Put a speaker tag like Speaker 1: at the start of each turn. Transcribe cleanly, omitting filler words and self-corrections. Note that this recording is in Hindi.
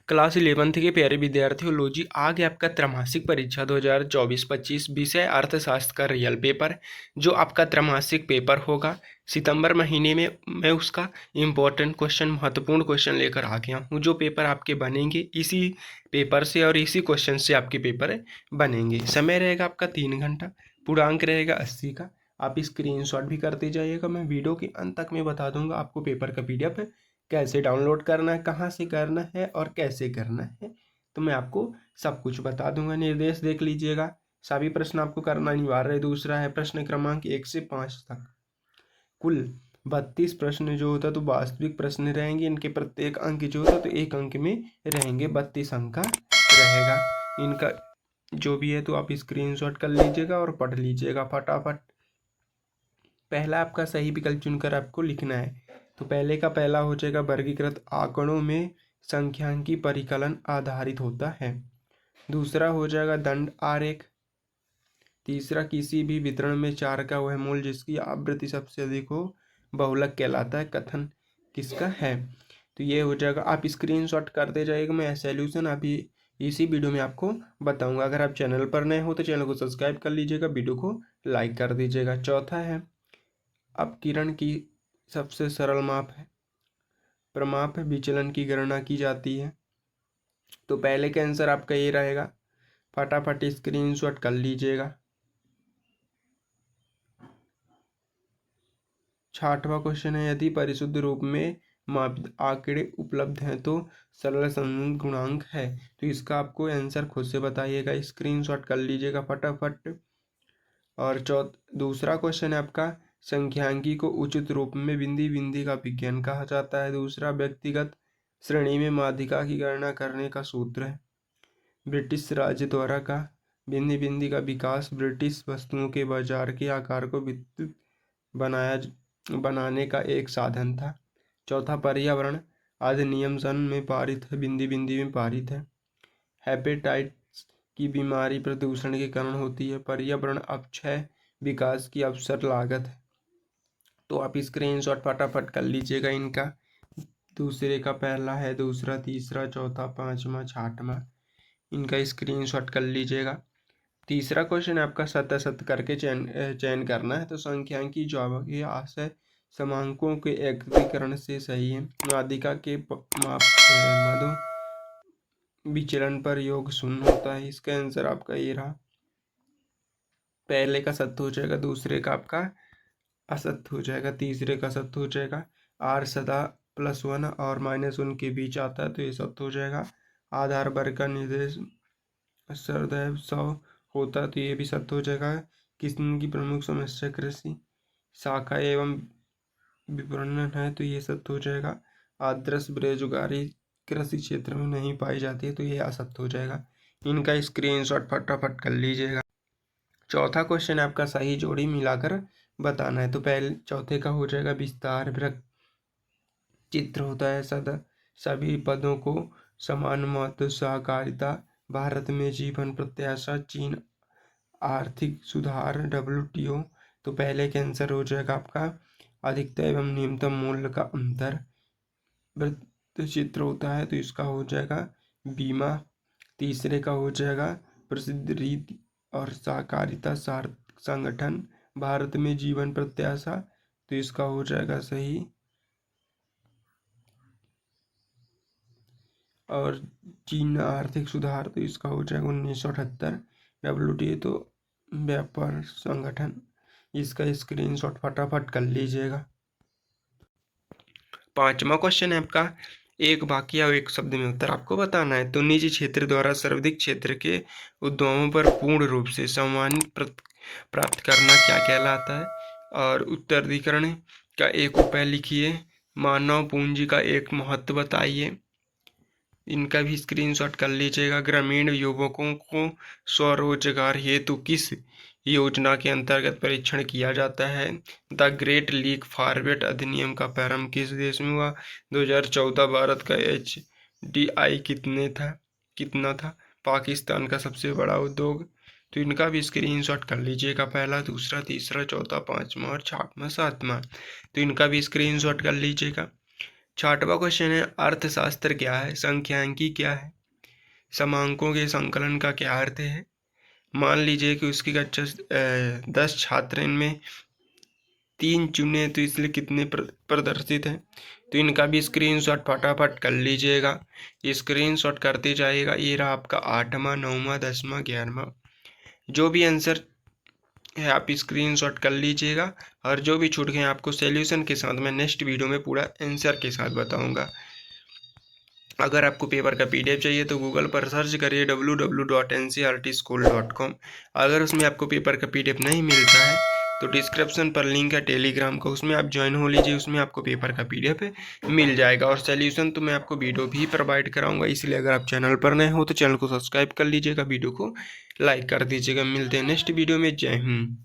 Speaker 1: क्लास 11th के प्यारे विद्यार्थियों, लो जी आ गया आपका त्रैमासिक परीक्षा 2024-25 विषय अर्थशास्त्र का रियल पेपर। जो आपका त्रैमासिक पेपर होगा सितंबर महीने में मैं उसका इम्पोर्टेंट क्वेश्चन, महत्वपूर्ण क्वेश्चन लेकर आ गया हूँ। जो पेपर आपके बनेंगे इसी पेपर से और इसी क्वेश्चन से आपके पेपर बनेंगे। समय रहेगा आपका 3 घंटा, पूर्णांक रहेगा 80 का। आप स्क्रीनशॉट भी करते जाइएगा। मैं वीडियो के अंत तक में बता दूंगा आपको पेपर का PDF कैसे डाउनलोड करना है, कहाँ से करना है और कैसे करना है, तो मैं आपको सब कुछ बता दूंगा। निर्देश देख लीजिएगा। सभी प्रश्न आपको करना अनिवार्य है। दूसरा है प्रश्न क्रमांक 1 से 5 तक कुल 32 प्रश्न जो होता तो वास्तविक प्रश्न रहेंगे। इनके प्रत्येक अंक जो होता तो 1 अंक में रहेंगे, 32 अंक का रहेगा इनका। जो भी है तो आप स्क्रीनशॉट कर लीजिएगा और पढ़ लीजिएगा फटाफट। पहला आपका सही विकल्प चुनकर आपको लिखना है। तो पहले का पहला हो जाएगा, वर्गीकृत आंकड़ों में संख्यांकी परिकलन आधारित होता है। दूसरा हो जाएगा दंड आरेख। तीसरा, किसी भी वितरण में 4 का वह मूल जिसकी आवृत्ति सबसे अधिक हो बहुलक कहलाता है। कथन किसका है? तो ये हो जाएगा। आप स्क्रीनशॉट करते जाइएगा। मैं सॉल्यूशन अभी इसी वीडियो में आपको बताऊंगा। अगर आप चैनल पर नए हो तो चैनल को सब्सक्राइब कर लीजिएगा, वीडियो को लाइक कर दीजिएगा। चौथा है, अपकिरण की सबसे सरल माप है, प्रमाप विचलन की गणना की जाती है। तो पहले का आंसर आपका ये रहेगा। फटाफट स्क्रीनशॉट कर लीजिएगा। 6वां क्वेश्चन है, यदि परिशुद्ध रूप में मापित आंकड़े उपलब्ध हैं तो सरल संबंध गुणांक है। तो इसका आपको आंसर खुद से बताइएगा, स्क्रीनशॉट कर लीजिएगा फटाफट। और दूसरा क्वेश्चन है आपका, संख्यांकी को उचित रूप में बिंदी बिंदी का विज्ञान कहा जाता है। दूसरा, व्यक्तिगत श्रेणी में माध्यिका की गणना करने का सूत्र है। ब्रिटिश राज्य द्वारा का बिंदी बिंदी का विकास ब्रिटिश वस्तुओं के बाजार के आकार को विस्तृत बनाने का एक साधन था। चौथा, पर्यावरण अधिनियम सन में पारित है, बिंदी बिंदी में पारित है। हेपेटाइटिस की बीमारी प्रदूषण के कारण होती है। पर्यावरण अपक्षय विकास की अवसर लागत है। तो आप स्क्रीनशॉट फटाफट कर लीजिएगा इनका। दूसरे का पहला है, दूसरा, तीसरा, चौथा, पांचवा, छठवां, इनका स्क्रीनशॉट कर लीजिएगा। तीसरा क्वेश्चन आपका सतह सतह करके चयन करना है। तो संख्यांकी ज्यावक्रीय आशय समांकों के एकीकरण से सही है। माध्यिका के मादों विचलन पर योग शून्य होता है। इसका आंसर आपका ये रहा। पहले का सत्य हो जाएगा, दूसरे का आपका असत्य हो जाएगा, तीसरे का सत्य हो जाएगा। R सदा +1 और -1 के बीच आता है तो ये सत्य हो जाएगा। आधार वर्ग का निर्देश सदैव 100 होता है तो ये भी सत्य हो जाएगा। किसान की प्रमुख समस्या कृषि शाखा एवं विपणन है तो ये सत्य हो जाएगा। आदर्श बेरोजगारी कृषि क्षेत्र में नहीं पाई जाती है तो ये असत्य हो जाएगा। इनका स्क्रीनशॉट फटाफट कर लीजिएगा। चौथा क्वेश्चन आपका सही जोड़ी मिलाकर बताना है। तो पहले चौथे का हो जाएगा, विस्तार वृत्त चित्र होता है सभी पदों को समान महत्व, सहकारिता, भारत में जीवन प्रत्याशा, चीन आर्थिक सुधार, WTO। तो पहले का आंसर हो जाएगा आपका अधिकतम एवं न्यूनतम मूल्य का अंतर। वृत्त चित्र होता है तो इसका हो जाएगा बीमा। तीसरे का हो जाएगा प्रसिद्ध रीति और सहकारिता संगठन, भारत में जीवन प्रत्याशा, तो इसका हो जाएगा सही। और चीन आर्थिक सुधार तो इसका हो जाएगा 1978। WTO तो व्यापार संगठन। इसका स्क्रीनशॉट फटाफट कर लीजिएगा। पांचवा क्वेश्चन है आपका, एक वाक्य या एक शब्द में उत्तर आपको बताना है। तो निजी क्षेत्र द्वारा सर्वाधिक क्षेत्र के उद्यमों पर पूर्ण रूप से सम्मानित प्राप्त करना क्या कहलाता है? और उत्तराधिकरण का एक उपाय लिखिए। मानव पूंजी का एक महत्व बताइए। इनका भी स्क्रीनशॉट कर लीजिएगा। ग्रामीण युवकों को स्वरोजगार हेतु किस योजना के अंतर्गत परीक्षण किया जाता है? द ग्रेट लीग फॉरवर्ड अधिनियम का प्रारंभ किस देश में हुआ? 2014। भारत का HDI कितना था? पाकिस्तान का सबसे बड़ा उद्योग। तो इनका भी स्क्रीनशॉट कर लीजिएगा। पहला, दूसरा, तीसरा, चौथा, पांचवा और छठवां, सातवां, तो इनका भी स्क्रीनशॉट कर लीजिएगा। 6वां क्वेश्चन है अर्थशास्त्र क्या है, संख्यांकी क्या है, समांकों के संकलन का क्या अर्थ है। मान लीजिए कि उसकी कक्षा 10 छात्र, इनमें 3 चुने तो इसलिए कितने प्रदर्शित हैं। तो इनका भी स्क्रीनशॉट फटाफट कर लीजिएगा, स्क्रीनशॉट करते जाइएगा। ये रहा आपका 8वां, 9वां, 10वां, 11वां। जो भी आंसर है आप स्क्रीनशॉट कर लीजिएगा, और जो भी छूट गए आपको सॉल्यूशन के साथ मैं नेक्स्ट वीडियो में पूरा आंसर के साथ बताऊंगा। अगर आपको पेपर का PDF चाहिए तो गूगल पर सर्च करिए www.ncrtschool.com। अगर उसमें आपको पेपर का PDF नहीं मिलता है तो डिस्क्रिप्शन पर लिंक है टेलीग्राम का, उसमें आप ज्वाइन हो लीजिए, उसमें आपको पेपर का PDF मिल जाएगा। और सॉल्यूशन तो मैं आपको वीडियो भी प्रोवाइड कराऊंगा, इसलिए अगर आप चैनल पर नए हो तो चैनल को सब्सक्राइब कर लीजिएगा, वीडियो को लाइक कर दीजिएगा। मिलते हैं नेक्स्ट वीडियो में। जय हिंद।